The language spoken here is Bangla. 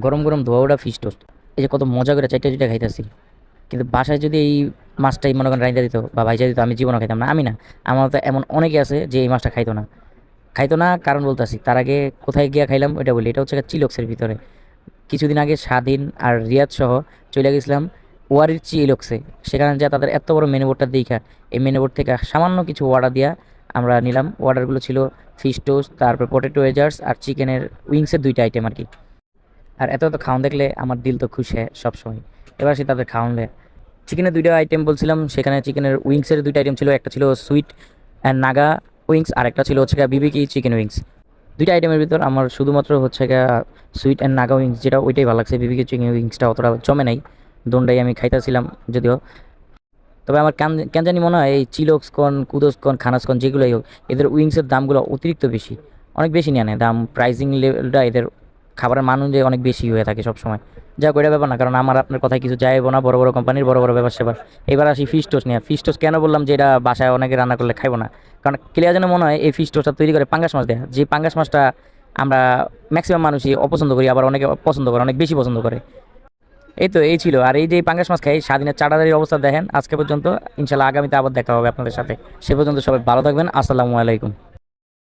গরম গরম ধোয়া ওটা ফিশ টোস্ট, এই যে কত মজা করে চারটা দুইটা খাইতেছি। কিন্তু বাসায় যদি এই মাছটাই মনে করেন রাইন্দা দিত বা ভাইজা দিত, আমি জীবনে খাইতাম না। আমি না, আমার তো এমন অনেকে আছে যে এই মাছটা খাইতো না, কারণ বলতেছি। তার আগে কোথায় গিয়া খাইলাম ওইটা বলি। এটা হচ্ছে চিলক্সের ভিতরে। কিছুদিন আগে স্বাধীন আর রিয়াদ সহ চলে গেছিলাম ওয়ারির চিলক্সে। সেখানে যা তাদের এত বড় মেনু বোর্ডটা দেখা, এই মেনু বোর্ড থেকে সামান্য কিছু অর্ডার দিয়া আমরা নিলাম। অর্ডারগুলো ছিল ফিশ টোস্ট, তারপর পটেটো ওয়েজার্স আর চিকেনের উইংসের দুইটা আইটেম আর কি। আর এত এত খাওয়ান দেখলে আমার দিল তো খুশি হয় সবসময়। এবার সে তাদের খাওয়ান দেয়। চিকেনের দুইটা আইটেম বলছিলাম, সেখানে চিকেনের উইংসের দুইটা আইটেম ছিল। একটা ছিল সুইট অ্যান্ড নাগা উইংস, আর একটা ছিল হচ্ছে বিবিকি চিকেন উইংস। দুইটা আইটেমের ভিতর আমার শুধুমাত্র হচ্ছে সুইট অ্যান্ড নাগা উইংস যেটা, ওইটাই ভালো লাগছে। বিবিকি চিকেন উইংসটা অতটা জমে নাই, দোনটাই আমি খাইতেছিলাম যদিও। তবে আমার কেন কেন জানি মনে হয় এই চিলক্স কন, কুদোস কন, খানাস কন যেগুলোই হোক, এদের উইংসের দামগুলো অতিরিক্ত বেশি, অনেক বেশি নিয়ে নেয় দাম। প্রাইসিং লেভেলটা এদের খাবারের মান অনুযায়ী অনেক বেশি হয়ে থাকে সবসময়। যা করে ব্যাপার না, কারণ আমার আপনার কথায় কিছু যাইব না, বড় বড় কোম্পানির বড় বড় ব্যাপার সেবার। এবার আসি ফিশ টোস্ট নিয়ে। ফিশ টোস্ট কেন বললাম যে এটা বাসায় অনেকে রান্না করলে খাইবো না, কারণ ক্লিয়ার যেন মনে হয় এই ফিশ টোস্টটা তৈরি করে পাঙ্গাস মাছ দেয়, যে পাঙ্গাস মাছটা আমরা ম্যাক্সিমাম মানুষই অপছন্দ করি, আবার অনেকে পছন্দ করে, অনেক বেশি পছন্দ করে। এই তো এই ছিল। আর এই যে পাঙ্গাস মাছ খাই, স্বাধীনের চাটাদারির অবস্থা দেখেন আজকে পর্যন্ত। ইনশাল্লাহ আগামীতে আবার দেখা হবে আপনাদের সাথে। সে পর্যন্ত সবাই ভালো থাকবেন। আসসালামু আলাইকুম।